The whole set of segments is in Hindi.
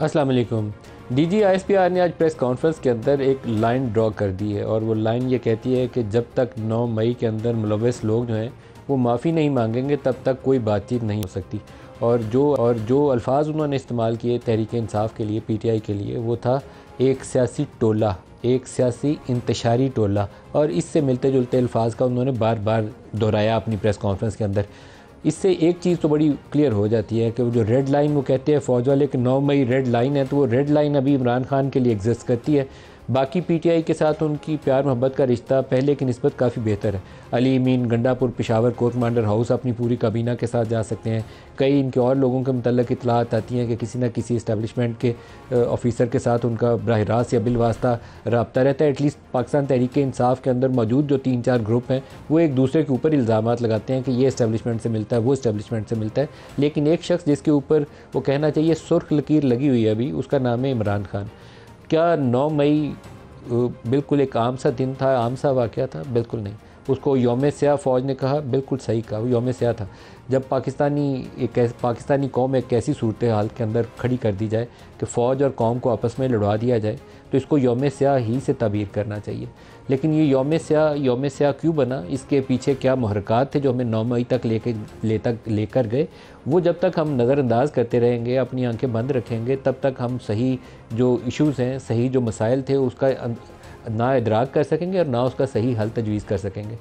अस्सलाम वालेकुम। डीजी आईएसपीआर ने आज प्रेस कॉन्फ्रेंस के अंदर एक लाइन ड्रॉ कर दी है और वो लाइन ये कहती है कि जब तक 9 मई के अंदर मुलव्वस लोग जो हैं वो माफ़ी नहीं मांगेंगे तब तक कोई बातचीत नहीं हो सकती। और जो अल्फाज उन्होंने इस्तेमाल किए तहरीक इंसाफ के लिए, पीटीआई के लिए, वो था एक सियासी टोला, एक सियासी इंतशारी टोला, और इससे मिलते जुलते अल्फाज का उन्होंने बार बार दोहराया अपनी प्रेस कॉन्फ्रेंस के अंदर। इससे एक चीज़ तो बड़ी क्लियर हो जाती है कि वो जो रेड लाइन वो कहते हैं फ़ौज वाले कि 9 मई रेड लाइन है, तो वो रेड लाइन अभी इमरान खान के लिए एग्जिस्ट करती है। बाकी पीटीआई के साथ उनकी प्यार मोहब्बत का रिश्ता पहले की निस्बत काफ़ी बेहतर है। Ali Amin Gandapur Peshawar corps commander house अपनी पूरी काबीना के साथ जा सकते हैं। कई इनके और लोगों के मुतल्लिक़ इतलात आती हैं कि किसी न किसी इस्टेब्लिशमेंट के ऑफिसर के साथ उनका बराह रास्त या बिलवास्ता रब्ता रहता है। एटलीस्ट पाकिस्तान तहरीक इंसाफ के अंदर मौजूद जो 3-4 ग्रुप हैं वो एक दूसरे के ऊपर इल्ज़ामात लगाते हैं कि ये इस्टेब्लिशमेंट से मिलता है, वो इस्टेब्लिशमेंट से मिलता है। लेकिन एक शख्स जिसके ऊपर वो कहना चाहिए सुर्ख लकीर लगी हुई है अभी, उसका नाम है इमरान खान। क्या 9 मई बिल्कुल एक आम सा दिन था, आम सा वाक़या था? बिल्कुल नहीं। उसको यौम स्याह फ़ौज ने कहा, बिल्कुल सही कहा, वो यौम स्याह था। जब पाकिस्तानी कौम एक ऐसी सूरत हाल के अंदर खड़ी कर दी जाए कि फ़ौज और कौम को आपस में लड़वा दिया जाए, तो इसको यौम स्याह ही से ताबीर करना चाहिए। लेकिन ये यौम स्याह क्यों बना, इसके पीछे क्या मुहर्रकात थे जो हमें 9 मई तक लेकर गए, वो जब तक हम नज़रअंदाज करते रहेंगे, अपनी आंखें बंद रखेंगे, तब तक हम सही जो इश्यूज़ हैं, सही जो मसाइल थे, उसका ना इदराक कर सकेंगे और ना उसका सही हल तजवीज़ कर सकेंगे।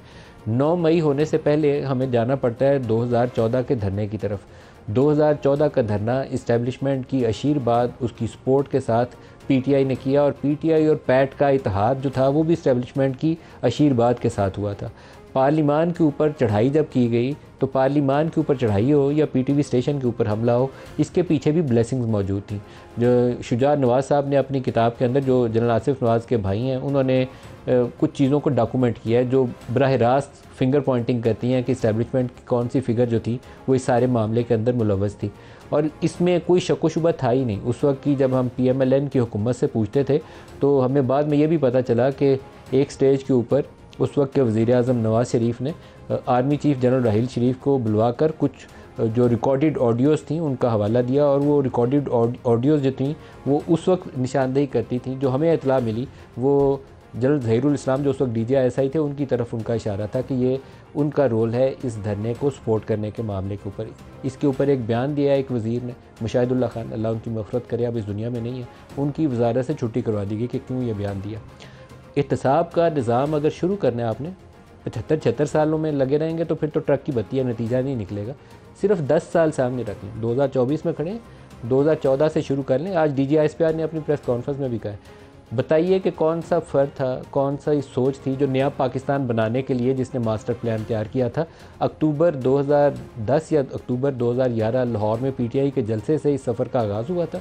9 मई होने से पहले हमें जाना पड़ता है 2014 के धरने की तरफ। 2014 का धरना इस्टेब्लिशमेंट की आशीर्वाद, उसकी सपोर्ट के साथ पीटीआई ने किया, और पीटीआई और पैट का इत्तेहाद जो था वो भी इस्टेब्लिशमेंट की आशीर्वाद के साथ हुआ था। पार्लिमान के ऊपर चढ़ाई जब की गई, तो पार्लिमान के ऊपर चढ़ाई हो या पीटीवी स्टेशन के ऊपर हमला हो, इसके पीछे भी ब्लेसिंग्स मौजूद थी। जो शुजा नवाज़ साहब ने अपनी किताब के अंदर, जो जनरल आसिफ नवाज़ के भाई हैं, उन्होंने कुछ चीज़ों को डॉक्यूमेंट किया है जो बराह रास्त फिंगर पॉइंटिंग करती हैं कि इस्टेब्लिशमेंट की कौन सी फ़िगर जो थी वो इस सारे मामले के अंदर मुलव्वस थी। और इसमें कोई शक व शुबा था ही नहीं। उस वक्त की जब हम PMLN की हुकूमत से पूछते थे तो हमें बाद में ये भी पता चला कि एक स्टेज के ऊपर उस वक्त के वज़ीर-ए-आज़म नवाज़ शरीफ ने आर्मी चीफ़ जनरल राहील शरीफ को बुलवाकर कुछ जो रिकॉर्डेड ऑडियोज़ थी उनका हवाला दिया, और वो रिकॉर्डेड ऑडियोज़ जो थी वो उस वक्त निशानदेही करती थी। जो हमें इत्तला मिली वो जनरल ज़हीरुल इस्लाम जो उस वक्त DGI थे उनकी तरफ उनका इशारा था कि ये उनका रोल है इस धरने को सपोर्ट करने के मामले के ऊपर। इसके ऊपर एक बयान दिया एक वज़ीर ने, मुशाहिदुल्लाह खान, अल्लाह उनकी मग़फ़िरत करे, अब इस दुनिया में नहीं है, उनकी वज़ारत से छुट्टी करवा दी गई कि क्यों ये बयान दिया। एहतसाब का निज़ाम अगर शुरू करना है आपने, 75-76 सालों में लगे रहेंगे तो फिर तो ट्रक की बत्ती है, नतीजा नहीं निकलेगा। सिर्फ 10 साल सामने रख लें, 2024 में खड़े, 2014 से शुरू कर लें। आज DG ISPR ने अपनी प्रेस कॉन्फ्रेंस में भी कहा है। बताइए कि कौन सा फ़र्द था, कौन सा सोच थी जो नया पाकिस्तान बनाने के लिए जिसने मास्टर प्लान तैयार किया था। अक्टूबर 2010 या अक्टूबर 2011 लाहौर में PTI के जलसे से इस सफ़र का आगाज़ हुआ था।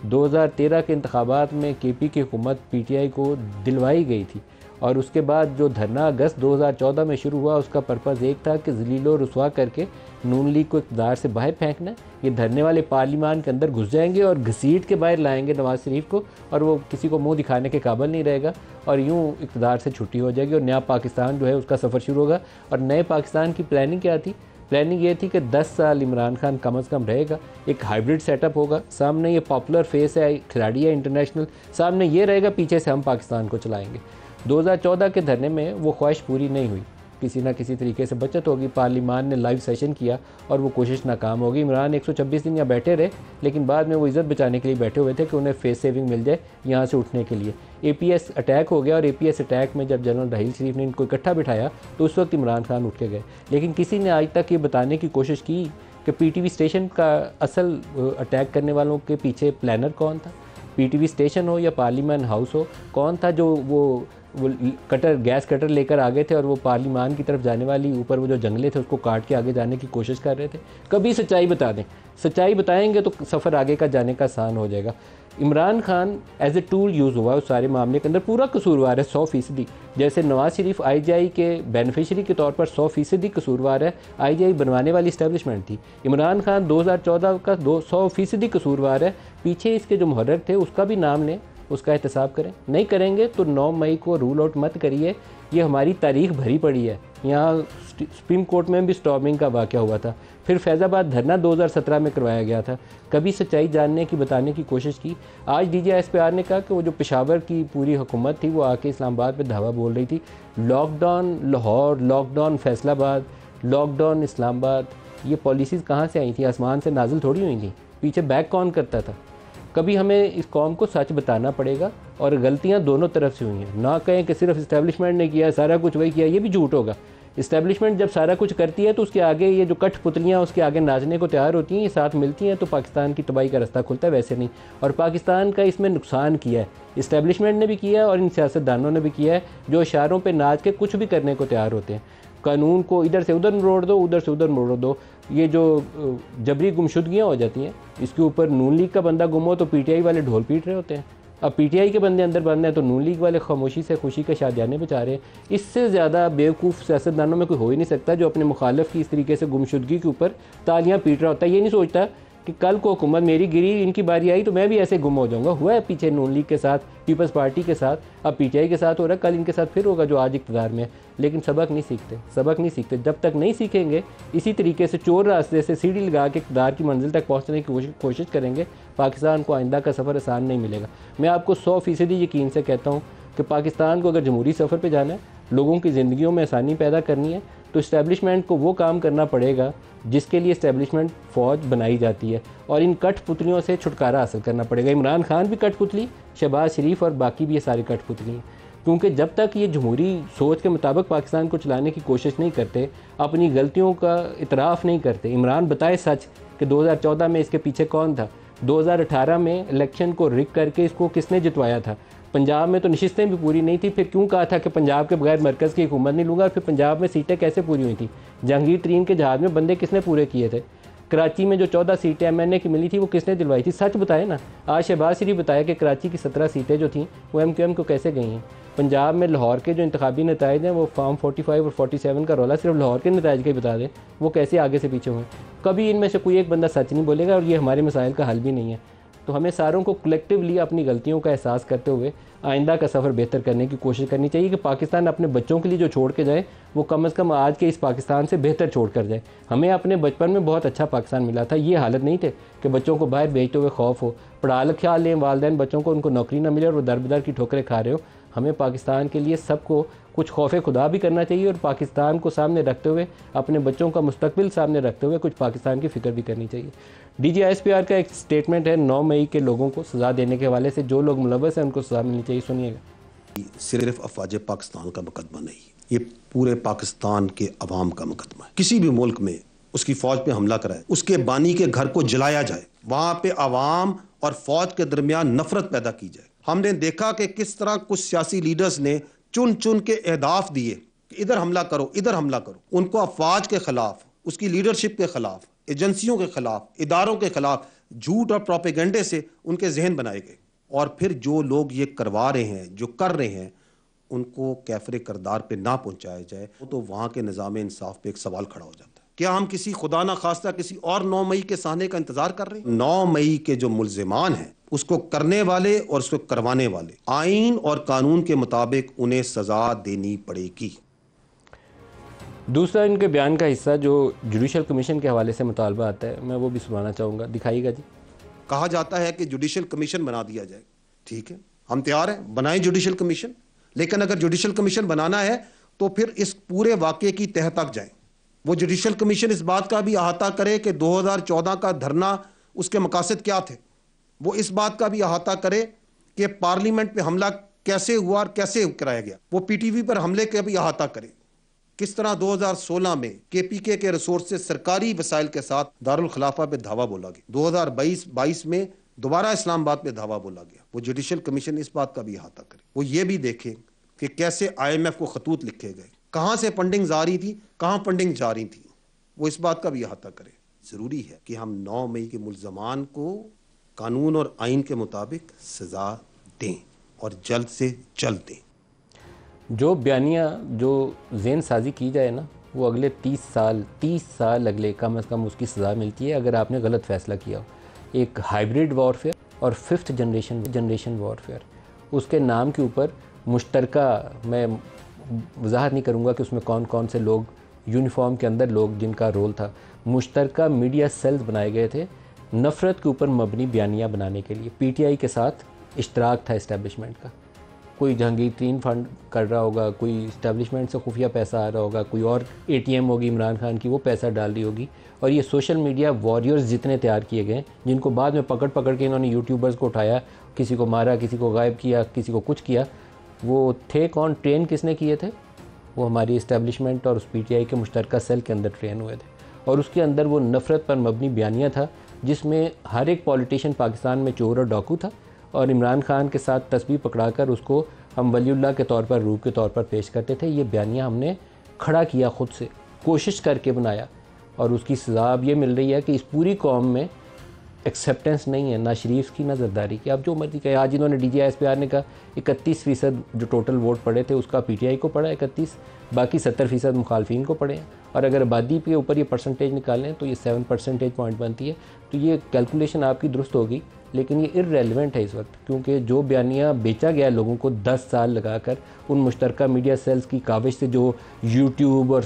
2013 के इंतखाबात में KP की हुकूमत PTI को दिलवाई गई थी, और उसके बाद जो धरना अगस्त 2014 में शुरू हुआ उसका पर्पज़ एक था कि ज़लीलो रुसवा करके नून लीग को इक़्तिदार से बाहर फेंकना। ये धरने वाले पार्लिमान के अंदर घुस जाएंगे और घसीट के बाहर लाएंगे नवाज़ शरीफ को, और वो किसी को मुंह दिखाने के काबिल नहीं रहेगा, और यूँ इक़्तिदार से छुट्टी हो जाएगी और नया पाकिस्तान जो है उसका सफ़र शुरू होगा। और नए पाकिस्तान की प्लानिंग क्या थी? प्लानिंग ये थी कि 10 साल इमरान खान कम से कम रहेगा, एक हाइब्रिड सेटअप होगा, सामने ये पॉपुलर फेस है, खिलाड़ी है इंटरनेशनल, सामने ये रहेगा, पीछे से हम पाकिस्तान को चलाएंगे। 2014 के धरने में वो ख्वाहिश पूरी नहीं हुई, किसी ना किसी तरीके से बचत होगी। पार्लिमान ने लाइव सेशन किया और वो कोशिश नाकाम होगी। इमरान 126 दिन यहाँ बैठे रहे, लेकिन बाद में वो इज़्ज़त बचाने के लिए बैठे हुए थे कि उन्हें फेस सेविंग मिल जाए यहाँ से उठने के लिए। APS अटैक हो गया, और APS अटैक में जब जनरल राहील शरीफ ने इनको इकट्ठा बिठाया तो उस वक्त इमरान खान उठ के गए। लेकिन किसी ने आज तक ये बताने की कोशिश की कि PTV स्टेशन का असल अटैक करने वालों के पीछे प्लानर कौन था? PTV स्टेशन हो या पार्लियामेंट हाउस हो, कौन था जो वो गैस कटर लेकर आ गए थे और वो पार्लिमान की तरफ जाने वाली ऊपर वो जो जंगले थे उसको काट के आगे जाने की कोशिश कर रहे थे? कभी सच्चाई बता दें, सच्चाई बताएंगे तो सफ़र आगे का जाने का आसान हो जाएगा। Imran Khan as a tool use हुआ उस सारे मामले के अंदर, पूरा कसूरवार है 100%। जैसे नवाज़ शरीफ IGI के बेनिफिशरी के तौर पर 100% कसूरवार है, IGI बनवाने वाली इस्टेब्लिशमेंट थी। इमरान खान 2014 का 100% कसूरवार है, पीछे इसके जो मुहर्रिर थे उसका भी नाम लें, उसका एहतसाब करें। नहीं करेंगे तो 9 मई को रूल आउट मत करिए ये हमारी तारीख भरी पड़ी है। यहाँ सुप्रीम कोर्ट में भी स्टॉर्मिंग का वाक़या हुआ था, फिर फैज़ाबाद धरना 2017 में करवाया गया था। कभी सच्चाई जानने की बताने की कोशिश की। आज DGISPR ने कहा कि वो जो पेशावर की पूरी हुकूमत थी वो आके इस्लामाबाद पे धावा बोल रही थी। Lockdown Lahore, lockdown Faisalabad, lockdown Islamabad, ये पॉलिसीज़ कहाँ से आई थी? आसमान से नाजिल थोड़ी हुई थी। पीछे बैक कौन करता था? कभी हमें इस कौम को सच बताना पड़ेगा, और गलतियाँ दोनों तरफ से हुई हैं। ना कहें कि सिर्फ इस्टेब्लिशमेंट ने किया, सारा कुछ वही किया, ये भी झूठ होगा। इस्टेब्लिशमेंट जब सारा कुछ करती है तो उसके आगे ये जो कठपुतलियाँ उसके आगे नाचने को तैयार होती हैं, ये साथ मिलती हैं तो पाकिस्तान की तबाही का रास्ता खुलता है, वैसे नहीं। और पाकिस्तान का इसमें नुकसान किया है, इस्टेब्लिशमेंट ने भी किया है और इन सियासतदानों ने भी किया है, जो इशारों पे नाच के कुछ भी करने को तैयार होते हैं। कानून को इधर से उधर मोड़ दो, उधर से उधर मोड़ दो। ये जो जबरी गुमशुदगियाँ हो जाती हैं, इसके ऊपर नून लीग का बंदा गुम हो तो PTI वाले ढोल पीट रहे होते हैं। अब PTI के बंदे अंदर बंद हैं तो नून लीग वाले खामोशी से खुशी के शादियाने बचा रहे हैं। इससे ज़्यादा बेवकूफ़ सियासतदानों में कोई हो ही नहीं सकता जो अपने मुखालिफ की इस तरीके से गुमशुदगी के ऊपर तालियां पीट रहा होता है। ये नहीं सोचता कि कल को हुकूमत मेरी गिरी, इनकी बारी आई तो मैं भी ऐसे गुम हो जाऊंगा। हुआ है पीछे नून लीग के साथ, पीपल्स पार्टी के साथ, अब PTI के साथ हो रहा है, कल इनके साथ फिर होगा जो आज इक़्तिदार में है। लेकिन सबक नहीं सीखते। जब तक नहीं सीखेंगे, इसी तरीके से चोर रास्ते से सीढ़ी लगा के इक़्तिदार की मंजिल तक पहुँचने की कोशिश करेंगे, पाकिस्तान को आइंदा का सफ़र आसान नहीं मिलेगा। मैं आपको 100% यकीन से कहता हूँ कि पाकिस्तान को अगर जमहूरी सफ़र पर जाना है, लोगों की ज़िंदगियों में आसानी पैदा करनी है, तो इस्टेब्लिशमेंट को वो काम करना पड़ेगा जिसके लिए इस्टेब्लिशमेंट फ़ौज बनाई जाती है, और इन कठपुतलियों से छुटकारा हासिल करना पड़ेगा। इमरान खान भी कठपुतली, शहबाज शरीफ और बाकी भी ये सारी कठपुतली हैं। क्योंकि जब तक ये जमहूरी सोच के मुताबिक पाकिस्तान को चलाने की कोशिश नहीं करते, अपनी गलतियों का इतराफ़ नहीं करते। इमरान बताए सच कि 2014 में इसके पीछे कौन था, 2018 में इलेक्शन को रिग करके इसको किसने जितवाया था, पंजाब में तो नशिस्तें भी पूरी नहीं थी, फिर क्यों कहा था कि पंजाब के बगैर मरकज़ की हुकूमत नहीं लूँगा, फिर पंजाब में सीटें कैसे पूरी हुई थी, जहांगीर तरीन के जहाज़ में बंदे किसने पूरे किए थे, कराची में जो 14 सीटें MNA की मिली थी वो किसने दिलवाई थी? सच बताए ना। आज शहबाज शरीफ बताया कि कराची की 17 सीटें जो थीं वो MQM को कैसे गई हैं। पंजाब में लाहौर के जो इंतखाबी नताइज हैं, वो फॉर्म 45 और 47 का रौला सिर्फ लाहौर के नताइज का ही बता दें, वो कैसे आगे से पीछे हुए। कभी इनमें से कोई एक बंदा सच नहीं बोलेगा, और ये हमारे मसाइल का हल भी नहीं है। तो हमें सारों को कलेक्टिवली अपनी गलतियों का एहसास करते हुए आइंदा का सफ़र बेहतर करने की कोशिश करनी चाहिए कि पाकिस्तान अपने बच्चों के लिए जो छोड़ के जाए वो कम से कम आज के इस पाकिस्तान से बेहतर छोड़ कर जाए। हमें अपने बचपन में बहुत अच्छा पाकिस्तान मिला था, ये हालत नहीं थे कि बच्चों को बाहर भेजते हुए खौफ हो, पढ़ा लिखा लें वालिदैन बच्चों को, उनको नौकरी ना मिले और वो दर बदर की ठोकरें खा रहे हो। हमें पाकिस्तान के लिए सबको कुछ खौफ खुदा भी करना चाहिए, और पाकिस्तान को सामने रखते हुए, अपने बच्चों का मुस्तकबिल सामने रखते हुए कुछ पाकिस्तान की फ़िक्र भी करनी चाहिए। DGISPR का एक स्टेटमेंट है 9 मई के लोगों को सज़ा देने के हवाले से, जो लोग मुलव्वस हैं उनको सज़ा मिलनी चाहिए। सुनिएगा। सिर्फ अफवाज पाकिस्तान का मुकदमा नहीं, ये पूरे पाकिस्तान के अवाम का मुकदमा है। किसी भी मुल्क में उसकी फ़ौज पे हमला कराए, उसके बानी के घर को जलाया जाए, वहाँ पे अवाम और फ़ौज के दरमियान नफरत पैदा की जाए। हमने देखा कि किस तरह कुछ सियासी लीडर्स ने चुन चुन के अहदाफ दिए कि इधर हमला करो, इधर हमला करो। उनको अफवाज के खिलाफ, उसकी लीडरशिप के खिलाफ, एजेंसियों के खिलाफ, इदारों के खिलाफ झूठ और प्रोपेगेंडे से उनके जहन बनाए गए, और फिर जो लोग ये करवा रहे हैं, जो कर रहे हैं, उनको कैफरे करदार पे ना पहुंचाया जाए तो वहां के निज़ाम इंसाफ पे एक सवाल खड़ा हो जाता है। क्या हम किसी खुदा ना खास्ता किसी और 9 मई के सामने का इंतजार कर रहे हैं? 9 मई के जो मुल्जिमान हैं, उसको करने वाले और उसको करवाने वाले, आइन और कानून के मुताबिक उन्हें सजा देनी पड़ेगी। दूसरा इनके बयान का हिस्सा जो जुडिशल कमीशन के हवाले से मुतालबा आता है, मैं वो भी सुनाना चाहूँगा। दिखाइएगा जी। कहा जाता है कि जुडिशल कमीशन बना दिया जाए। ठीक है, हम तैयार हैं, बनाएं जुडिशल कमीशन। लेकिन अगर जुडिशल कमीशन बनाना है तो फिर इस पूरे वाक़े की तह तक जाएं। वो जुडिशल कमीशन इस बात का भी अहाता करे कि 2014 का धरना, उसके मकासद क्या थे। वो इस बात का भी अहाता करे कि पार्लियामेंट पे हमला कैसे हुआ और कैसे कराया गया। वो PTV पर हमले का भी अहाता करे, किस तरह 2016 में KPK के रिसोर्स से सरकारी वसाइल के साथ दारुल खिलाफा पे धावा बोला गया, 2022 में दोबारा इस्लामाबाद पे धावा बोला गया। वो जुडिशल कमीशन इस बात का भी अहाता करे। वो ये भी देखें कि कैसे IMF को खतूत लिखे गए, कहाँ से फंडिंग जा रही थी, कहाँ फंडिंग जा रही थी, वो इस बात का भी अहाता करे। ज़रूरी है कि हम 9 मई के मुल्ज़मान को कानून और आइन के मुताबिक सज़ा दें, और जल्द से जल्द दें। जो बयानिया, जो ज़हन साजी की जाए ना, वो अगले 30 साल अगले कम से कम उसकी सज़ा मिलती है अगर आपने गलत फ़ैसला किया हो। एक हाइब्रिड वॉरफेयर और 5th जनरेशन वॉरफेयर, उसके नाम के ऊपर मुश्तरका, मैं वजाहत नहीं करूँगा कि उसमें कौन कौन से लोग, यूनिफॉर्म के अंदर लोग जिनका रोल था। मुश्तरका मीडिया सेल्स बनाए गए थे नफ़रत के ऊपर मबनी बयानियाँ बनाने के लिए। पीटीआई के साथ इश्तराक था इस्टेब्लिशमेंट का। कोई जहांगीर फंड कर रहा होगा, कोई इस्टेब्लिशमेंट से खुफिया पैसा आ रहा होगा, कोई और एटीएम होगी इमरान खान की, वो पैसा डाल रही होगी। और ये सोशल मीडिया वॉरियर्स जितने तैयार किए गए, जिनको बाद में पकड़ पकड़ के इन्होंने यूट्यूबर्स को उठाया, किसी को मारा, किसी को गायब किया, किसी को कुछ किया, वो थे कौन, ट्रेन किसने किए थे? वो हमारी इस्टेब्लिशमेंट और उस पीटीआई के मुश्तरका सेल के अंदर ट्रेन हुए थे। और उसके अंदर वो नफ़रत पर मबनी बयानियाँ था, जिसमें हर एक पॉलिटिशियन पाकिस्तान में चोर और डाकू था, और इमरान खान के साथ तस्बीह पकड़ाकर उसको हम वलीउल्लाह के तौर पर, रूह के तौर पर पेश करते थे। ये बयानियाँ हमने खड़ा किया, ख़ुद से कोशिश करके बनाया, और उसकी सज़ा अब ये मिल रही है कि इस पूरी कौम में एक्सेप्टेंस नहीं है, ना शरीफ की ना जरदारी की। अब जो मर्जी कहे, आज इन्होंने DGISPR ने कहा 31% जो टोटल वोट पड़े थे उसका पीटीआई को पड़ा 31, बाकी 70% मुखालफिन को पड़े हैं। और अगर आबादी के ऊपर ये परसेंटेज निकालें तो ये 7 परसेंटेज पॉइंट बनती है। तो ये कैलकुलेशन आपकी दुरुस्त होगी, लेकिन ये इर्रेलेवेंट है इस वक्त, क्योंकि जो बयानियाँ बेचा गया लोगों को 10 साल लगाकर उन मुश्तरका मीडिया सेल्स की काविश से, जो यूट्यूब और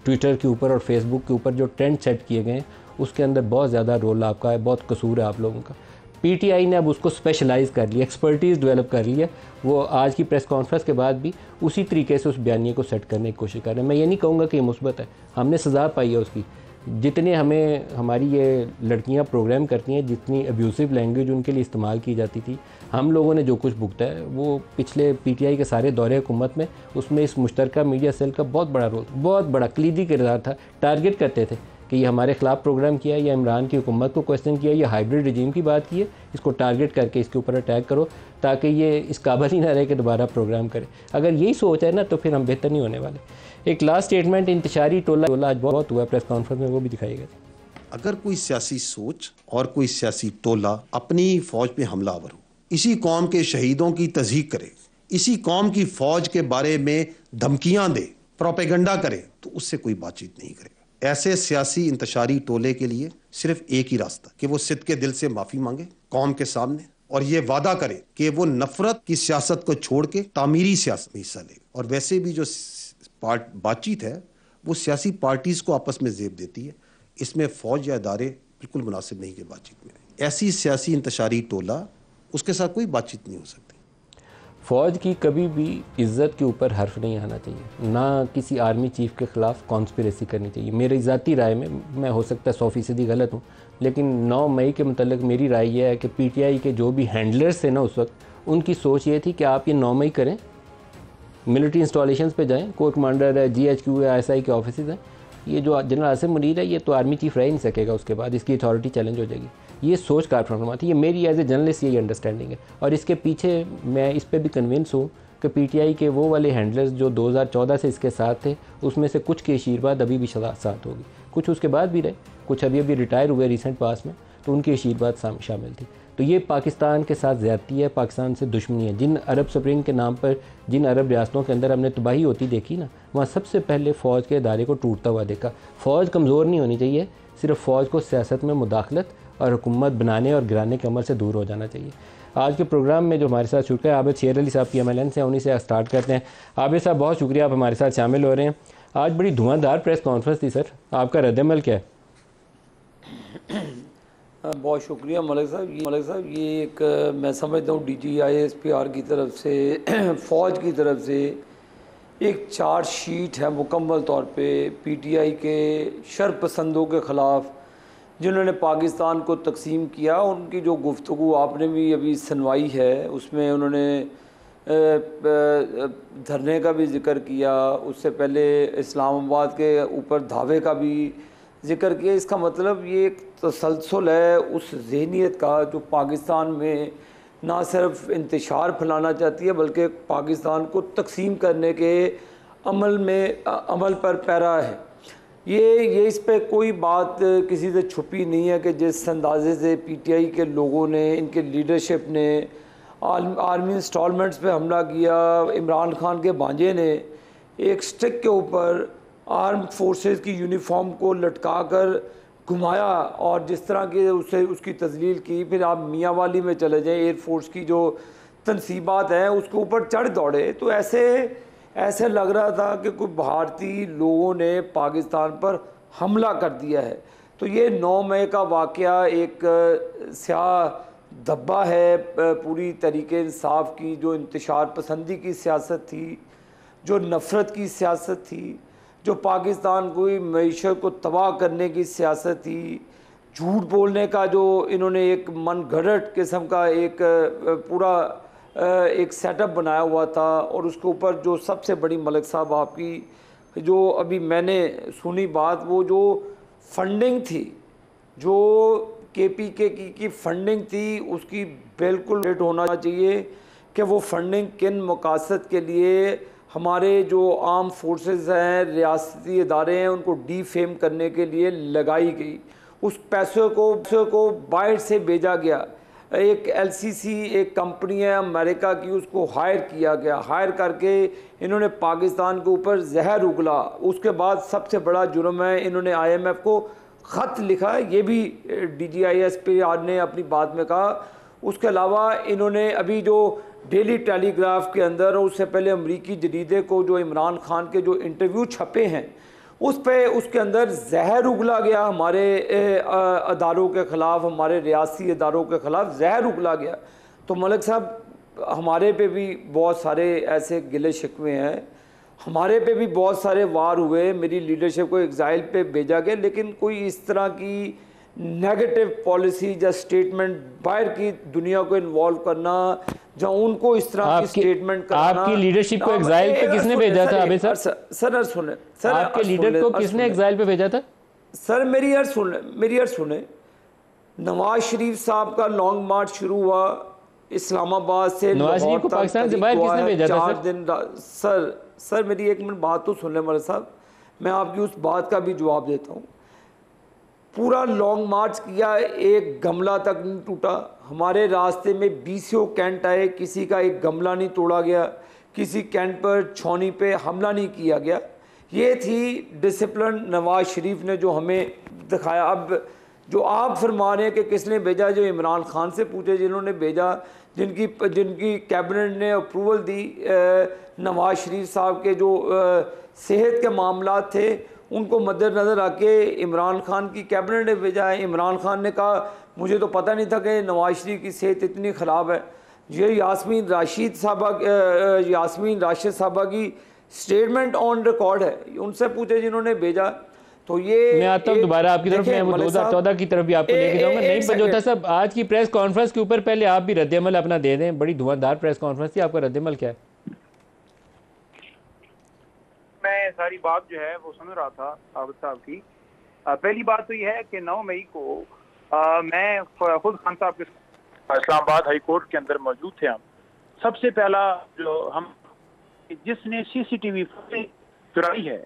ट्विटर के ऊपर और फेसबुक के ऊपर जो ट्रेंड सेट किए गए, उसके अंदर बहुत ज़्यादा रोल आपका है, बहुत कसूर है आप लोगों का। पीटीआई ने अब उसको स्पेशलाइज़ कर लिया, एक्सपर्टीज़ डेवलप कर लिया। वो आज की प्रेस कॉन्फ्रेंस के बाद भी उसी तरीके से उस बयानिए को सेट करने की कोशिश कर रहे हैं। मैं ये नहीं कहूँगा कि ये मुस्बत है, हमने सज़ा पाई है उसकी। जितने हमें हमारी ये लड़कियां प्रोग्राम करती हैं, जितनी अब्यूसिव लैंग्वेज उनके लिए इस्तेमाल की जाती थी, हम लोगों ने जो कुछ भुगता है वो पिछले पीटीआई के सारे दौरे हुकूमत में, उसमें इस मुश्तरका मीडिया सेल का बहुत बड़ा रोल, बहुत बड़ा कलीदी किरदार था। टारगेट करते थे कि ये हमारे ख़िलाफ़ प्रोग्राम किया, या इमरान की हुकूमत को क्वेश्चन किया, या हाइब्रिड रजीम की बात की है, इसको टारगेट करके इसके ऊपर अटैक करो, ताकि ये इस काबिल ही ना रहे कि दोबारा प्रोग्राम करे। अगर यही सोच है ना, तो फिर हम बेहतर नहीं होने वाले। एक लास्ट स्टेटमेंट, इंतशारी टोला आज बहुत हुआ प्रेस कॉन्फ्रेंस में, वो भी दिखाई गई। अगर कोई सियासी सोच और कोई सियासी टोला अपनी फौज पे हमलावर हो, इसी कौम के शहीदों की तज़हीक करे, इसी कौम की फौज के बारे में धमकियां दे, प्रोपेगेंडा करे, तो उससे कोई बातचीत नहीं करेगा। ऐसे सियासी इंतशारी टोले के लिए सिर्फ एक ही रास्ता, कि वो सिद्ध के दिल से माफी मांगे कौम के सामने, और ये वादा करे कि वो नफरत की सियासत को छोड़ के तामीरी सियासत में हिस्सा ले। और वैसे भी जो बातचीत है वो सियासी पार्टीज को आपस में जेब देती है, इसमें फौज या इदारे बिल्कुल मुनासिब नहीं कि बातचीत में। ऐसी सियासी इंतशारी टोला, उसके साथ कोई बातचीत नहीं हो सकती। फ़ौज की कभी भी इज़्ज़त के ऊपर हर्फ नहीं आना चाहिए, ना किसी आर्मी चीफ़ के ख़िलाफ़ कॉन्स्पिरेसी करनी चाहिए। मेरी ज़ाती राय में, मैं हो सकता है 100% गलत हूँ, लेकिन 9 मई के मुतल्लिक़ मेरी राय यह है कि पीटीआई के जो भी हैंडलर्स थे ना उस वक्त, उनकी सोच ये थी कि आप ये 9 मई करें, मिलिट्री इंस्टॉलेशंस पे जाएं, कोर कमांडर है, GHQ है, ISI के ऑफिस हैं। ये जो जनरल आसिम मुनीर है, ये तो आर्मी चीफ रह ही नहीं सकेगा, उसके बाद इसकी अथॉरिटी चैलेंज हो जाएगी। ये सोच कार फरमा थी, ये मेरी एज ए जर्नलिस्ट यही अंडरस्टैंडिंग है। और इसके पीछे मैं इस पर भी कन्विंस हूँ कि पीटीआई के वो वाले हैंडलर्स जो 2014 से इसके साथ थे, उसमें से कुछ के आशीर्वाद अभी भी साथ होगी, कुछ उसके बाद भी रहे, कुछ अभी रिटायर हुए रिसेंट पास में, तो उनकी आशीर्वाद शामिल थी। तो ये पाकिस्तान के साथ ज़्यादती है, पाकिस्तान से दुश्मनी है। जिन अरब स्प्रिंग के नाम पर जिन अरब रियासतों के अंदर हमने तबाही होती देखी ना, वहाँ सबसे पहले फ़ौज के इदारे को टूटता हुआ देखा। फ़ौज कमज़ोर नहीं होनी चाहिए, सिर्फ फ़ौज को सियासत में मुदाखलत और हुकूमत बनाने और गिराने के अमल से दूर हो जाना चाहिए। आज के प्रोग्राम में जो हमारे साथ शुक्र है आबिद शेर अली साहब PMLN से, उन्हीं से स्टार्ट करते हैं। आबिद साहब, बहुत शुक्रिया, आप हमारे साथ शामिल हो रहे हैं। आज बड़ी धुआंधार प्रेस कॉन्फ्रेंस थी सर, आपका रद्द-ए-अमल क्या है? बहुत शुक्रिया मलिक साहब। ये एक मैं समझता हूँ DGISPR की तरफ से, फ़ौज की तरफ से एक चार्ज शीट है मुकम्मल तौर पे पीटीआई के शरपसंदों के ख़िलाफ़, जिन्होंने पाकिस्तान को तकसीम किया। उनकी जो गुफ्तगू आपने भी अभी सुनवाई है, उसमें उन्होंने धरने का भी ज़िक्र किया, उससे पहले इस्लामाबाद के ऊपर धावे का भी ज़िक्र किया। इसका मतलब ये एक तसलसल है उस ज़हनियत का जो पाकिस्तान में ना सिर्फ इंतशार फैलाना चाहती है, बल्कि पाकिस्तान को तकसीम करने के अमल पर पैरा है। ये इस पे कोई बात किसी से छुपी नहीं है कि जिस अंदाजे से पीटीआई के लोगों ने, इनके लीडरशिप ने आर्मी इंस्टॉलमेंट्स पे हमला किया, इमरान खान के भांजे ने एक स्टिक के ऊपर आर्म फोर्सेस की यूनिफॉर्म को लटका कर घुमाया और जिस तरह के उसकी तजलील की। फिर आप मियाँ वाली में चले जाएँ, एयरफोर्स की जो तनसीबात हैं उसके ऊपर चढ़ दौड़े। तो ऐसे ऐसे लग रहा था कि कोई भारतीय लोगों ने पाकिस्तान पर हमला कर दिया है। तो ये 9 मई का वाक़या एक स्याह धब्बा है पूरी तरीके इंसाफ की, जो इंतशार पसंदी की सियासत थी, जो नफ़रत की सियासत थी, जो पाकिस्तान की मईशत को तबाह करने की सियासत थी, झूठ बोलने का जो इन्होंने एक मन घड़त किस्म का एक पूरा एक सेटअप बनाया हुआ था। और उसके ऊपर जो सबसे बड़ी मलिक साहब आपकी जो अभी मैंने सुनी बात, वो जो फंडिंग थी, जो KPK की फंडिंग थी, उसकी बिल्कुल रेट होना चाहिए कि वो फंडिंग किन मकासद के लिए हमारे जो आर्म फोर्सेस हैं, रियासती इदारे हैं, उनको डीफेम करने के लिए लगाई गई। उस पैसों को बाहर से भेजा गया। एक LCC एक कंपनी है अमेरिका की, उसको हायर किया गया। हायर करके इन्होंने पाकिस्तान के ऊपर जहर उगला। उसके बाद सबसे बड़ा जुर्म है, इन्होंने IMF को ख़त लिखा है, ये भी DGISPR ने अपनी बात में कहा। उसके अलावा इन्होंने अभी जो डेली टेलीग्राफ के अंदर और उससे पहले अमरीकी जरीदे को जो इमरान खान के जो इंटरव्यू छपे हैं उस पे उसके अंदर जहर उगला गया हमारे अदारों के ख़िलाफ़, हमारे रियासी अदारों के ख़िलाफ़ जहर उगला गया। तो मलिक साहब हमारे पे भी बहुत सारे ऐसे गिले शिकवे हैं, हमारे पे भी बहुत सारे वार हुए, मेरी लीडरशिप को एग्ज़ाइल पे भेजा गया, लेकिन कोई इस तरह की नेगेटिव पॉलिसी या स्टेटमेंट बाहर की दुनिया को इन्वॉल्व करना, जहाँ उनको इस तरह की स्टेटमेंट कराना। आपकी लीडरशिप को एग्जाइल पे किसने भेजा था अभी सर? सर सुने सर, आपके लीडर को किसने एग्जाइल पे भेजा था सर? मेरी यार सुने। नवाज शरीफ साहब का लॉन्ग मार्च शुरू हुआ इस्लामाबाद से। नवाज शरीफ को पाकिस्तान से बाहर किसने भेजा था 4 दिन? सर मेरी एक मिनट बात तो सुन ले मलिक साहब, मैं आपकी उस बात का भी जवाब देता हूँ। पूरा लॉन्ग मार्च किया, एक गमला तक नहीं टूटा। हमारे रास्ते में 20 कैंट आए, किसी का एक गमला नहीं तोड़ा गया, किसी कैंट पर छौनी पे हमला नहीं किया गया। ये थी डिसिप्लिन नवाज शरीफ ने जो हमें दिखाया। अब जो आप फरमा रहे हैं कि किसने भेजा, जो इमरान खान से पूछे जिन्होंने भेजा, जिनकी कैबिनेट ने अप्रूवल दी। नवाज शरीफ साहब के जो सेहत के मामला थे उनको मद्देनज़र आके इमरान खान की कैबिनेट ने भेजा है। इमरान खान ने कहा मुझे तो पता नहीं था कि नवाज शरीफ की सेहत इतनी ख़राब है। ये यास्मीन राशिद साहबा की स्टेटमेंट ऑन रिकॉर्ड है, उनसे पूछे जिन्होंने भेजा। तो ये मैं आता हूँ दोबारा आपकी तरफ, मैं वो 2014 की तरफ भी आपको लेके जाऊंगा। नहीं पंजोता साहब, आज की प्रेस कॉन्फ्रेंस के ऊपर पहले आप भी रद्दअमल अपना दे दें। बड़ी धुआंधार प्रेस कॉन्फ्रेंस थी, आपका रद्दअमल क्या है? मैं सारी बात जो है वो सुन रहा था आबिद साहब की। पहली बात तो यह है कि 9 मई को मैं खुद खान साहब के इस्लामाबाद हाई कोर्ट के अंदर मौजूद थे। हम सबसे पहला जो हम जिसने CCTV फुटेज चुराई है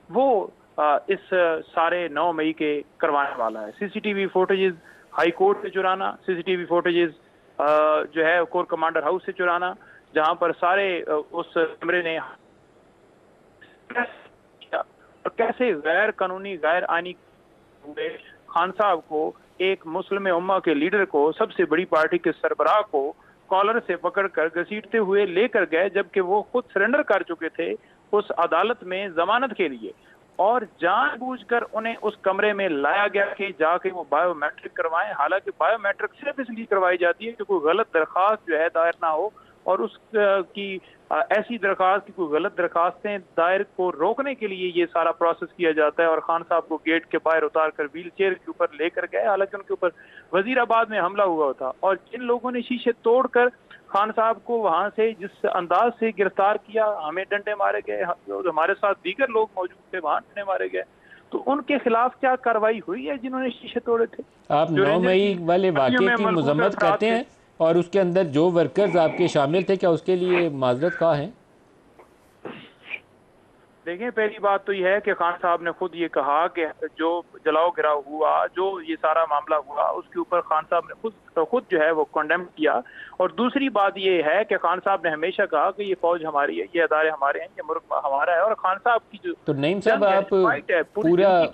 वो इस सारे 9 मई के करवाने वाला है। CCTV फुटेजेस हाई कोर्ट से चुराना, CCTV फुटेजेस जो है कोर कमांडर हाउस से चुराना, जहां पर सारे उस कमरे ने और कैसे गैर कानूनी गैर आईनी हुए खान साहब को, एक मुस्लिम उम्मा के लीडर को, सबसे बड़ी पार्टी के सरबराह को कॉलर से पकड़कर घसीटते हुए लेकर गए, जबकि वो खुद सरेंडर कर चुके थे उस अदालत में जमानत के लिए। और जानबूझकर उन्हें उस कमरे में लाया गया कि जाके वो बायोमेट्रिक करवाएं। हालांकि बायोमेट्रिक सिर्फ इसलिए करवाई जाती है कि कोई गलत दरखास्त जो है दायर ना हो, और उसकी ऐसी दरखास्त की कोई गलत दरखास्तें दायर को रोकने के लिए ये सारा प्रोसेस किया जाता है। और खान साहब को गेट के बाहर उतार कर व्हील चेयर के ऊपर लेकर गए, हालांकि उनके ऊपर वजीराबाद में हमला हुआ था। और जिन लोगों ने शीशे तोड़कर खान साहब को वहां से जिस अंदाज से गिरफ्तार किया, हमें डंडे मारे गए, हमारे साथ दीगर लोग मौजूद थे वहां डंडे मारे गए, तो उनके खिलाफ क्या कार्रवाई हुई है जिन्होंने शीशे तोड़े थे? आप 9 मई वाले वाक़े की मजम्मत करते हैं और उसके अंदर जो वर्कर्स आपके शामिल थे, क्या उसके लिए माजरत खा है? देखिए, पहली बात तो यह है कि खान साहब ने खुद ये कहा कि जो जलाओ गिराव हुआ, जो ये सारा मामला हुआ, उसके ऊपर खान साहब ने खुद जो है वो कंडेम किया। और दूसरी बात ये है कि खान साहब ने हमेशा कहा कि ये फौज हमारी है, ये अदारे हमारे हैं, ये मुल्क हमारा है। और खान साहब की जो तो नईम साहब आप पूरा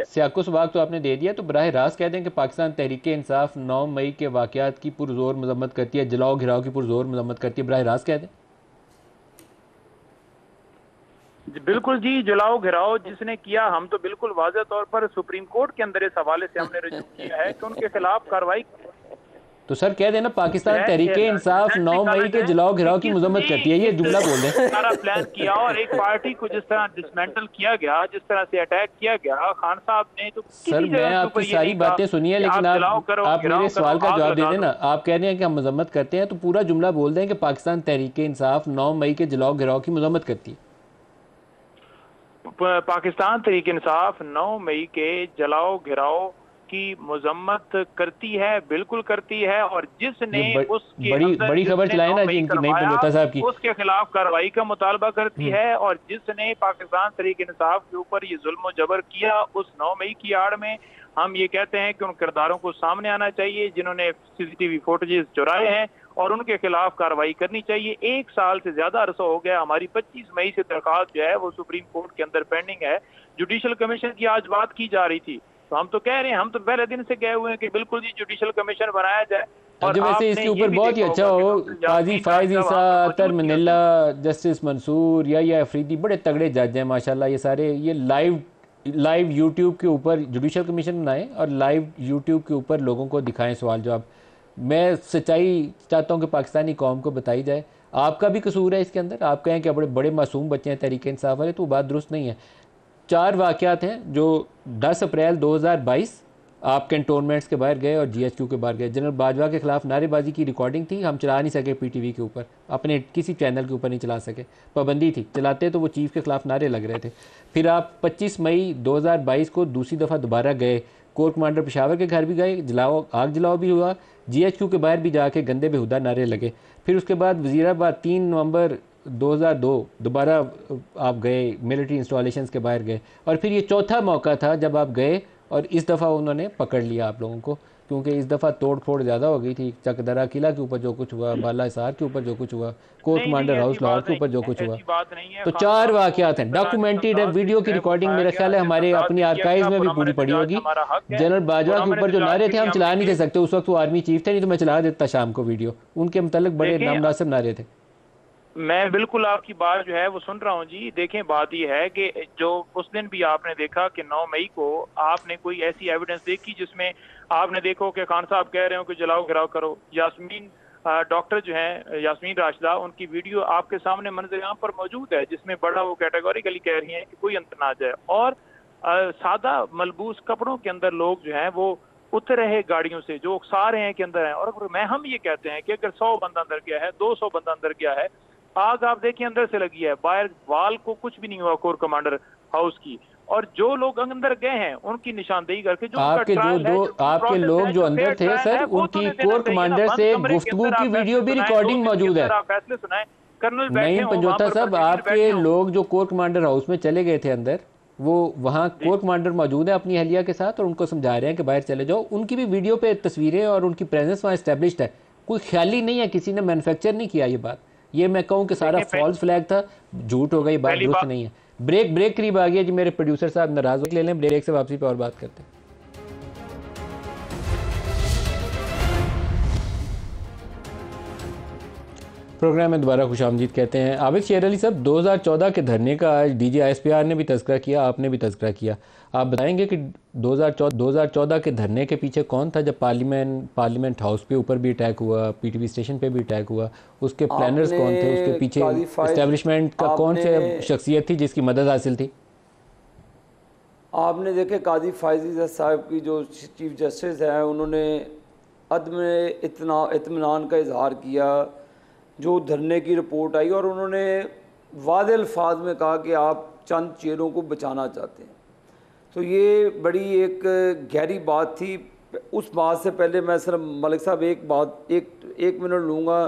सियाको सबाक तो आपने दे दिया, तो बराह रास्त कह दें कि पाकिस्तान तहरीक इंसाफ 9 मई के वाक़यात की पुरजोर मजम्मत करती है, जलाओ घिराव की पुरजोर मजम्मत करती है, बराह रास्त कह दें। बिल्कुल जी, जलाओ घिराओ जिसने किया, हम तो बिल्कुल वाज़ेह तौर पर सुप्रीम कोर्ट के अंदर इस हवाले से हमने रजू किया है कि उनके खिलाफ कार्रवाई तो सर कह देना पाकिस्तान है। तहरीक इंसाफ 9 मई के जलाओ घिराव की मजम्मत करती है, ये जुमला बोल दें। सारा प्लान किया और एक पार्टी को जिस तरह डिसमेंटल किया गया, जिस तरह से अटैक किया गया, खान साहब ने तो सर मैं आपकी सारी बातें सुनी है, लेकिन आप मेरे सवाल का जवाब दे देना। आप कह रहे हैं कि हम मजम्मत करते हैं, तो पूरा जुमला बोल दें कि पाकिस्तान तहरीक इंसाफ 9 मई के जलाओ घिराव की मजम्मत करती है। पाकिस्तान तहरीक इंसाफ 9 मई के जलाओ घिराव की मजम्मत करती है, बिल्कुल करती है। और जिसने उसके बड़ी खबर चलाई ना जी इनकी नई पंजोता साहब की, उसके खिलाफ कार्रवाई का मुतालबा करती है। और जिसने पाकिस्तान तहरीक इंसाफ के ऊपर ये जुल्म और जबर किया, उस 9 मई की आड़ में हम ये कहते हैं कि उन किरदारों को सामने आना चाहिए जिन्होंने सीसीटीवी फुटेजेस चुराए हैं, और उनके खिलाफ कार्रवाई करनी चाहिए। 1 साल से ज्यादा अरसा हो गया, हमारी 25 मई से दरखास्त जो है वो सुप्रीम कोर्ट के अंदर पेंडिंग है। जुडिशल कमीशन की आज बात की जा रही थी, तो हम तो कह रहे हैं, हम तो पहले दिन से गए हुए हैं कि बिल्कुल जी जुडिशल कमीशन बनाया जाए। और वैसे इसके ऊपर बहुत ही अच्छा हो, काजी फायज ईसा, अतर मनिल्ला, जस्टिस मंसूर या अफरीदी बड़े तगड़े जज हैं माशाल्लाह। ये सारे ये लाइव यूट्यूब के ऊपर जुडिशल कमीशन बनाएं और लाइव यूट्यूब के ऊपर लोगों को दिखाएं सवाल जवाब। मैं सच्चाई चाहता हूं कि पाकिस्तानी कौम को बताई जाए। आपका भी कसूर है इसके अंदर, आप कहें कि बड़े बड़े मासूम बच्चे हैं तहरीक इंसाफ वाले, तो बात दुरुस्त नहीं है। 4 वाक़यात हैं जो 10 अप्रैल 2022 आप कैंटोनमेंट्स के बाहर गए और GHQ के बाहर गए। जनरल बाजवा के खिलाफ नारेबाजी की रिकॉर्डिंग थी, हम चला नहीं सके PTV के ऊपर, अपने किसी चैनल के ऊपर नहीं चला सके, पाबंदी थी, चलाते तो वो चीफ के खिलाफ नारे लग रहे थे। फिर आप 25 मई 2022 को दूसरी दफ़ा दोबारा गए, कोर कमांडर पेशावर के घर भी गए, आग जलाओ भी हुआ, GHQ के बाहर भी जाके गंदे बेहुदा नारे लगे। फिर उसके बाद वज़ीराबाद 3 नवंबर 2002 दोबारा आप गए, मिलिट्री इंस्टॉलेशंस के बाहर गए। और फिर ये चौथा मौका था जब आप गए और इस दफ़ा उन्होंने पकड़ लिया आप लोगों को, क्योंकि इस दफ़ा तोड़ फोड़ ज़्यादा हो गई थी। चकदरा किला के ऊपर जो कुछ हुआ, बाला हिसार के ऊपर जो कुछ हुआ, कोर कमांडर हाउस लाहौर के ऊपर जो कुछ हुआ, तो 4 वाक़यात हैं, डॉक्यूमेंटेड है, वीडियो की रिकॉर्डिंग मेरा ख्याल है हमारे अपनी आर्काइव में भी पूरी पड़ी होगी। जनरल बाजवा के ऊपर जो नारे थे हम चला नहीं दे सकते, उस वक्त वो आर्मी चीफ थे, नहीं तो मैं चला देता शाम को वीडियो, उनके मतलब बड़े नामनासिब नारे थे। मैं बिल्कुल आपकी बात जो है वो सुन रहा हूँ जी। देखें, बात यह है कि जो उस दिन भी आपने देखा कि 9 मई को आपने कोई ऐसी एविडेंस देखी जिसमें आपने देखो कि खान साहब कह रहे हो कि जलाओ घिराव करो, यास्मीन डॉक्टर जो है यास्मीन राशिदा, उनकी वीडियो आपके सामने मंजर-ए-आम पर मौजूद है जिसमें बड़ा वो कैटेगोरिकली कह रही हैं कि कोई अंतर ना जाए। और सादा मलबूस कपड़ों के अंदर लोग जो हैं वो उतर रहे गाड़ियों से, जो उकसा रहे हैं के अंदर हैं। और हम ये कहते हैं कि अगर 100 बंदा अंदर गया है, 200 बंदा अंदर गया है, आग आप देखिए अंदर से लगी है, बाहर वाल को कुछ भी नहीं हुआ कोर कमांडर हाउस की। और जो लोग अंदर गए हैं उनकी निशानदेही करके जो आपके आपके लोग जो अंदर थे सर, उनकी कोर कमांडर से गुफ्तगू की वीडियो भी रिकॉर्डिंग मौजूद है। फैसले सुनाए, कर्नल नहीं पंजोता साहब, आपके लोग जो कोर कमांडर हाउस में चले गए थे अंदर, वो वहाँ कोर कमांडर मौजूद है अपनी अहलिया के साथ और उनको समझा रहे हैं कि बाहर चले जाओ। उनकी भी वीडियो पे तस्वीरें और उनकी प्रेजेंस वहाँ एस्टेब्लिश्ड है, कोई ख्याली नहीं है, किसी ने मैन्युफैक्चर नहीं किया ये बात। ये मैं कहूँ कि सारा फॉल्स फ्लैग था, झूठ हो गई, बात दुरुस्त नहीं है। ब्रेक करीब आ गया जी, मेरे प्रोड्यूसर साहब नाराज हो, ले लें ब्रेक से वापसी पे और बात करते हैं। प्रोग्राम में दोबारा खुशामदीद कहते हैं। आबिद शेर अली साहब, 2014 के धरने का आज DG ISPR ने भी तज़किरा किया, आपने भी तज़किरा किया। आप बताएंगे कि 2014 के धरने के पीछे कौन था? जब पार्लियामेंट हाउस पे ऊपर भी अटैक हुआ, PTV स्टेशन पे भी अटैक हुआ, उसके प्लानर्स कौन थे? उसके पीछे इस्टेब्लिशमेंट का कौन से शख्सियत थी जिसकी मदद हासिल थी? आपने देखे काजी फायज साहब की जो चीफ जस्टिस हैं, उन्होंने अदम इत्मीनान का इजहार किया जो धरने की रिपोर्ट आई, और उन्होंने वाज़ेह अल्फाज में कहा कि आप चंद चेहरों को बचाना चाहते हैं। तो ये बड़ी एक गहरी बात थी। उस बात से पहले मैं सिर्फ मलिक साहब एक मिनट लूँगा।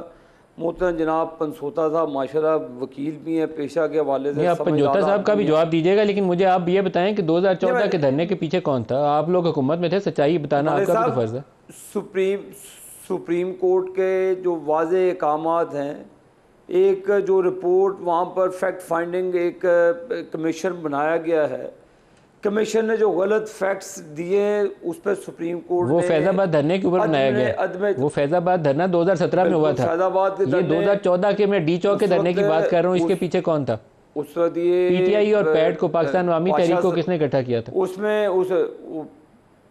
मोहतरम जनाब पंसोता साहब माशाल्लाह वकील भी हैं पेशा के हवाले से। आप पंजोता साहब का भी जवाब दीजिएगा, लेकिन मुझे आप ये बताएं कि 2014 के धरने के पीछे कौन था? आप लोग हुकूमत में थे, सच्चाई बताना आपका भी फर्ज है। सुप्रीम कोर्ट के जो वाज़ेह अहकामात हैं, एक जो रिपोर्ट वहाँ पर फैक्ट फाइंडिंग एक कमीशन बनाया गया है, कमीशन ने जो गलत फैक्ट्स दिए उस पर सुप्रीम कोर्ट वो फैजाबाद धरने के ऊपर बनाया गया। वो फैजाबाद धरना 2017 में हुआ था। ये 2014 के मैं D चौक के धरने की बात कर रहा हूँ, इसके पीछे कौन था? उस वक्त ये पीटीआई और पैट को, पाकिस्तान अवामी तहरीक को किसने इकट्ठा किया था? उसमें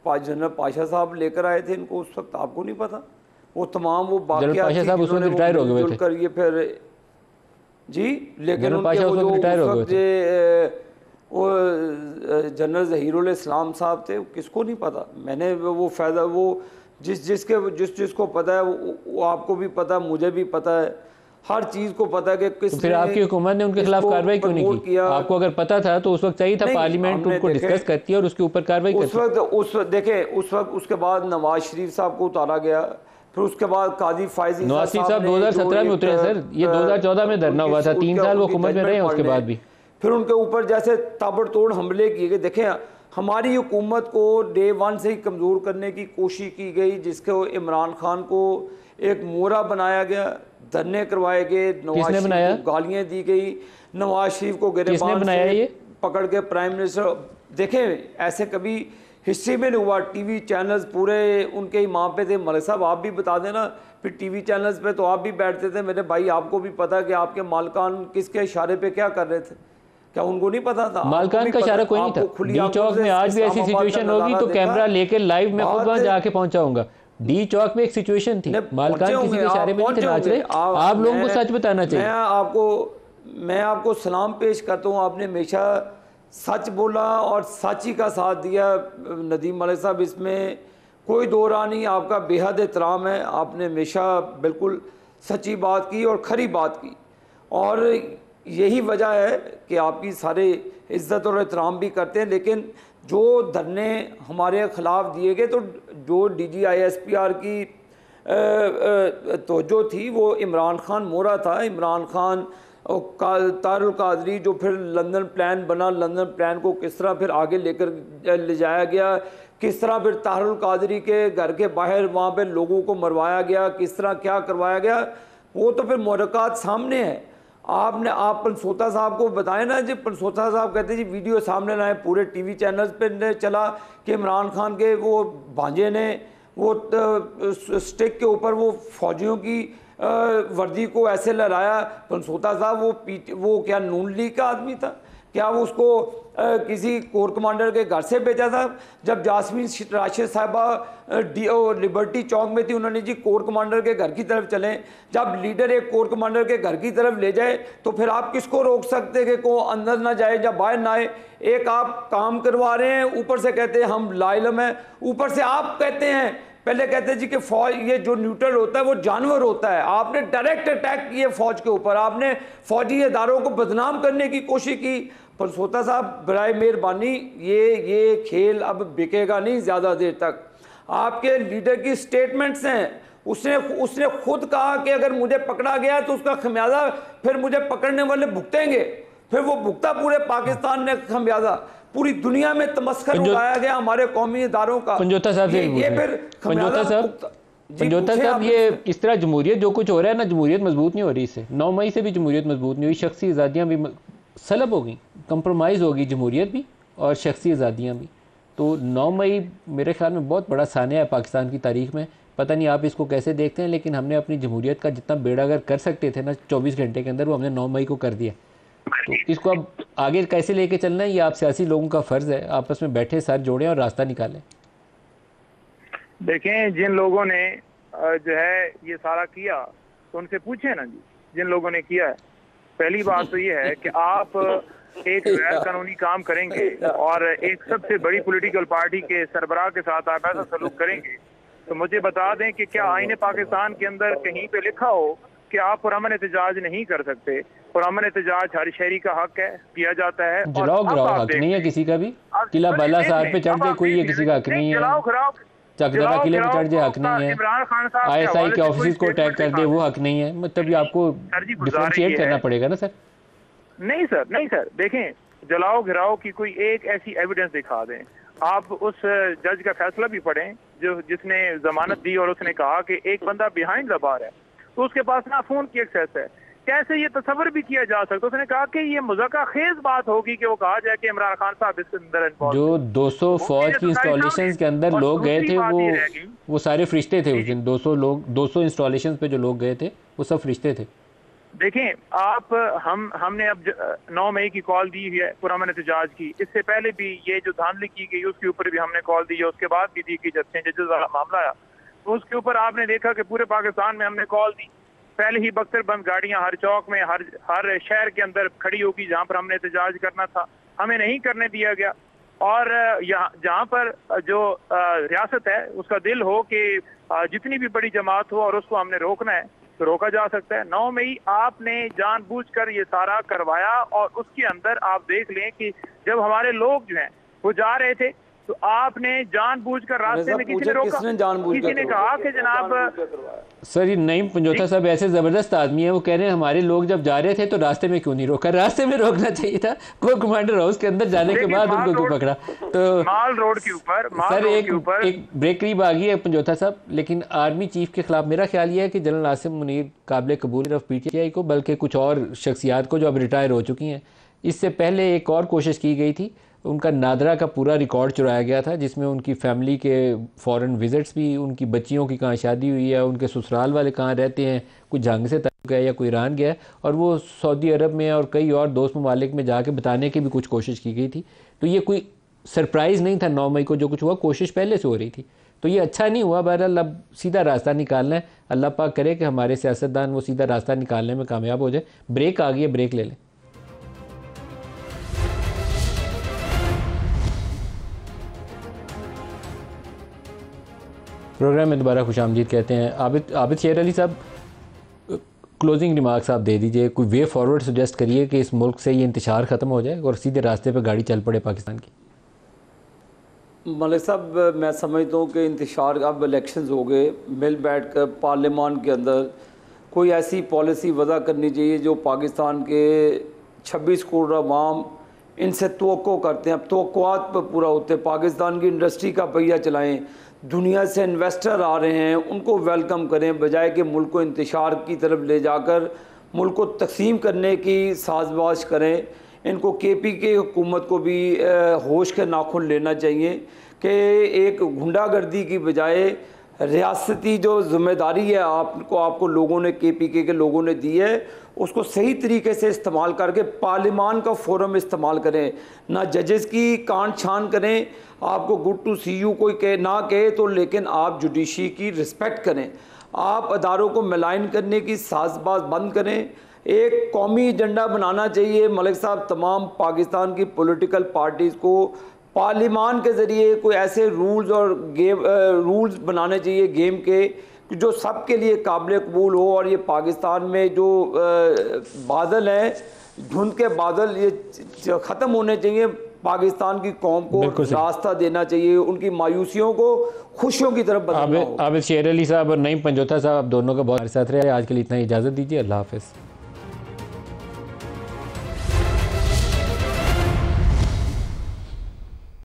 जनरल पाशा साहब लेकर आए थे इनको, उस वक्त आपको नहीं पता? वो तमाम वो जनरल पाशा साहब उस वक्त रिटायर हो गए थे ये फिर जी, लेकिन उनके वो जो वो जनरल ज़हीरुल इस्लाम साहब थे, किसको नहीं पता? मैंने वो फ़ायदा वो जिसको पता है वो आपको भी पता है, मुझे भी पता है, हर चीज़ को पता है कि किस। तो फिर आपकी हुकूमत ने उनके खिलाफ कार्रवाई क्यों नहीं की? आपको अगर पता था तो उस वक्त चाहिए था पार्लियामेंट उनको डिस्कस करती है और उसके ऊपर कार्रवाई करती। उस वक्त देखे, उस वक्त उसके बाद नवाज शरीफ साहब को उतारा गया, फिर उसके बाद काजी फायजी नवाज शरीफ साहब 2017 में उतरे सर, ये 2014 में धरना हुआ था, 3 साल वो हुकूमत में रहे हैं उसके बाद भी। फिर उनके ऊपर जैसे ताबड़तोड़ हमले किए गए। देखें, हमारी हुकूमत को डे 1 से ही कमज़ोर करने की कोशिश की गई, जिसको इमरान खान को एक मोहरा बनाया गया, धरने करवाए गए, नवाज शरीफ को गालियाँ दी गई, नवाज शरीफ को गिरफ्तार से पकड़ के प्राइम मिनिस्टर। देखें, ऐसे कभी हिस्ट्री में नहीं हुआ। टीवी चैनल्स पूरे उनके ही माँ पे थे। मलिक साहब आप भी बता देना, फिर टीवी चैनल्स पे तो आप भी बैठते थे। मेरे भाई, आपको भी पता है कि आपके मालकान किसके इशारे पे क्या कर रहे थे? क्या उनको नहीं पता था? मालकान का इशारा कोई नहीं था। डी चौक में आज भी ऐसी सिचुएशन होगी तो कैमरा लेके लाइव में खुद वहां जाके पहुंचाऊंगा। डी चौक में एक सिचुएशन थी, मालकान किसी के इशारे पे नहीं थे नाच रहे। आप लोगों को सच बताना चाहिए। मैं आपको सलाम पेश करता हूँ, आपने हमेशा सच बोला और सच ही का साथ दिया। नदीम मलिक साहब, इसमें कोई दो राह नहीं, आपका बेहद एहतराम है। आपने हमेशा बिल्कुल सच्ची बात की और खरी बात की, और यही वजह है कि आपकी सारे इज़्ज़त और एहतराम भी करते हैं। लेकिन जो धरने हमारे ख़िलाफ़ दिए गए, तो जो DGI-SPR की तवज्जो थी वो इमरान खान मोहरा था। इमरान खान और तारुल कादरी, जो फिर लंदन प्लान बना, लंदन प्लान को किस तरह फिर आगे लेकर ले जाया गया, किस तरह फिर तारुल कादरी के घर के बाहर वहाँ पे लोगों को मरवाया गया, किस तरह क्या करवाया गया, वो तो फिर मुहर्रकात सामने है। आप पंसोता साहब को बताएं ना जी। पंसोता साहब कहते जी वीडियो सामने लाए, पूरे टीवी चैनल्स पे चला कि इमरान खान के वो भांजे ने वो स्टिक के ऊपर वो फौजियों की वर्दी को ऐसे लहराया। पंसोता साहब वो क्या नून लीग का आदमी था? क्या वो उसको किसी कोर कमांडर के घर से भेजा था? जब जासमीन राशिद साहिबा लिबर्टी चौक में थी, उन्होंने जी कोर कमांडर के घर की तरफ चलें। जब लीडर एक कोर कमांडर के घर की तरफ ले जाए तो फिर आप किसको रोक सकते कि को अंदर ना जाए या बाहर ना आए? एक आप काम करवा रहे हैं, ऊपर से कहते हैं हम लाइलम हैं, ऊपर से आप कहते हैं, पहले कहते जी कि फौज ये जो न्यूट्रल होता है वो जानवर होता है। आपने डायरेक्ट अटैक किए फौज के ऊपर, आपने फौजी इदारों को बदनाम करने की कोशिश की। पंसोता साहब, बराए मेहरबानी, ये खेल अब बिकेगा नहीं ज़्यादा देर तक। आपके लीडर की स्टेटमेंट्स हैं, उसने खुद कहा कि अगर मुझे पकड़ा गया तो उसका खमियाजा फिर मुझे पकड़ने वाले भुगतेंगे। फिर वो भुगता पूरे पाकिस्तान ने खमियाजा, पूरी दुनिया में तमस्खर उड़ाया गया हमारे कौमी इदारों का। पंजोता साहब, पंजोता साहब, ये इस तरह जमहूरियत जो कुछ हो रहा है ना, जमहूरियत मजबूत नहीं हो रही। इससे 9 मई से भी जमहूरियत मजबूत नहीं हुई, शख्सी आज़ादियाँ भी सलब हो गई, कंप्रोमाइज़ हो गई जमहूरियत भी और शख्सी आज़ादियाँ भी। तो 9 मई मेरे ख्याल में बहुत बड़ा सानिया है पाकिस्तान की तारीख में। पता नहीं आप इसको कैसे देखते हैं, लेकिन हमने अपनी जमहूरियत का जितना बेड़ा अगर कर सकते थे ना 24 घंटे के अंदर, वो हमने 9 मई को कर दिया। तो इसको अब आगे कैसे लेके चलना है, ये आप सियासी लोगों का फ़र्ज़ है। आपस में बैठे साथ जोड़ें और रास्ता निकालें। देखें, जिन लोगों ने जो है ये सारा किया तो उनसे पूछे ना जी, जिन लोगों ने किया है। पहली बात तो ये है कि आप एक गैर कानूनी काम करेंगे और एक सबसे बड़ी पॉलिटिकल पार्टी के सरबराह के साथ आप ऐसा सलूक करेंगे, तो मुझे बता दें कि क्या आईने पाकिस्तान के अंदर कहीं पे लिखा हो कि आप पुरअमन एहतजाज नहीं कर सकते? पुरअमन एहतजाज हर शहरी का हक है, किया जाता है। जलाओ गिराओ हक नहीं है किसी का भी। किला बाला साहब पे चढ़ के कोई ये किसी का हक नहीं है। चकदरा किले पे चढ़ जाए हक नहीं है। ISI के ऑफिस को अटैक कर दे वो हक नहीं है। मतलब ये आपको डिफरेंशिएट करना पड़ेगा ना सर। नहीं सर, नहीं सर, देखें, जलाओ घिराओ की कोई एक ऐसी एविडेंस दिखा दें। आप उस जज का फैसला भी पढ़ें जिसने जमानत दी और उसने कहा कि एक बंदा बिहाइंड द बार है, तो उसके पास ना फोन की एक्सेस है। कैसे ये तस्वर भी किया जा सकता? उसने कहा कि ये मुज़क्का खेज बात होगी कि वो कहा जाए कि इमरान खान साहब इसके अंदर जो 200 फौज की इंस्टॉलेशन के अंदर लोग गए थे वो सारे फरिश्ते थे उस दिन। 200 इंस्टॉलेशन पे जो लोग गए थे वो सब फरिश्ते थे। देखें आप, हमने अब 9 मई की कॉल दी है पुरअमन एहतजाज की। इससे पहले भी ये जो धांधली की गई उसके ऊपर भी हमने कॉल दी है, उसके बाद भी दी कि जब से जजेस वाला मामला आया तो उसके ऊपर आपने देखा कि पूरे पाकिस्तान में हमने कॉल दी। पहले ही बख्तरबंद गाड़ियां हर चौक में, हर शहर के अंदर खड़ी होगी जहां पर हमने एहतजाज करना था, हमें नहीं करने दिया गया। और यहाँ जहाँ पर जो रियासत है उसका दिल हो कि जितनी भी बड़ी जमात हो और उसको हमने रोकना है तो रोका जा सकता है। 9 मई आपने जानबूझकर ये सारा करवाया और उसके अंदर आप देख लें कि जब हमारे लोग जो हैं वो जा रहे थे तो आपने जानबूझकर रास्ते में किसी ने रोका? किसी ने कहा कि जनाब सर ये नईम पंजोथा साहब ऐसे ज़बरदस्त आदमी है, वो कह रहे हैं हमारे लोग जब जा रहे थे तो रास्ते में क्यों नहीं रोका? रास्ते में रोकना चाहिए था। कोई कमांडर हाउस के अंदर जाने के बाद उनको क्यों पकड़ा? तो माल रोड के ऊपर सर एक ब्रेक करीब आ गई है पंजोथा साहब, लेकिन आर्मी चीफ के खिलाफ मेरा ख्याल ये है कि जनरल आसिम मुनीर काबिल कबूल सिर्फ PTI को बल्कि कुछ और शख्सियात को जो अब रिटायर हो चुकी हैं। इससे पहले एक और कोशिश की गई थी, उनका नादरा का पूरा रिकॉर्ड चुराया गया था जिसमें उनकी फैमिली के फॉरेन विज़िट्स भी, उनकी बच्चियों की कहाँ शादी हुई है, उनके ससुराल वाले कहाँ रहते हैं, कोई जंग से ताल्लुक़ है या कोई ईरान गया है, और वो सऊदी अरब में और कई और दोस्त ममालिक में जाके बताने की भी कुछ कोशिश की गई थी। तो ये कोई सरप्राइज़ नहीं था 9 मई को जो कुछ हुआ, कोशिश पहले से हो रही थी। तो ये अच्छा नहीं हुआ। बहरहाल अब सीधा रास्ता निकालना है, अल्लाह पाक करे कि हमारे सियासतदान वो सीधा रास्ता निकालने में कामयाब हो जाए। ब्रेक आ गई है, ब्रेक ले लें। प्रोग्राम में दोबारा खुशामदीद कहते हैं। आबिद शेर अली साहब, क्लोजिंग रिमार्क्स आप दे दीजिए, कोई वे फॉरवर्ड सजेस्ट करिए कि इस मुल्क से ये इंतशार ख़त्म हो जाए और सीधे रास्ते पे गाड़ी चल पड़े पाकिस्तान की। मलिक साहब मैं समझता हूँ कि इंतशार, अब इलेक्शंस हो गए, मिल बैठ कर पार्लियामान के अंदर कोई ऐसी पॉलिसी वज़ा करनी चाहिए जो पाकिस्तान के 26 करोड़ अवाम इनसे तवक्को करते हैं, अब तवक्कुआत पर पूरा होते हैं। पाकिस्तान की इंडस्ट्री का पहिया चलाएं, दुनिया से इन्वेस्टर आ रहे हैं उनको वेलकम करें, बजाय कि मुल्क को इंतशार की तरफ ले जाकर मुल्क को तकसीम करने की साजबाज करें। इनको KPK हुकूमत को भी होश के नाखुन लेना चाहिए कि एक गुंडागर्दी की बजाय रियासती जो ज़िम्मेदारी है आपको लोगों ने, KPK के लोगों ने दी है, उसको सही तरीके से इस्तेमाल करके पार्लियामान का फोरम इस्तेमाल करें, ना जजेस की कांट छान करें। आपको गुड टू सी यू कोई कहे ना कहे तो, लेकिन आप जुडिशरी की रिस्पेक्ट करें, आप अदारों को मिलान करने की साजबाज बंद करें। एक कौमी एजेंडा बनाना चाहिए मलिक साहब, तमाम पाकिस्तान की पॉलिटिकल पार्टीज़ को पार्लियामान के ज़रिए कोई ऐसे रूल्स बनाने चाहिए गेम के जो सब के लिए काबिल कबूल हो। और ये पाकिस्तान में जो बादल हैं, धुंध के बादल, ये ख़त्म होने चाहिए। पाकिस्तान की कौम को रास्ता देना चाहिए, उनकी मायूसियों को खुशियों की तरफ बदलना होगा। आबिद शेर अली साहब और नईम पंजोथा साहब, आप दोनों का बहुत साथ रहे। आज के लिए इतना इजाज़त दीजिए, अल्लाह हाफ़िज़।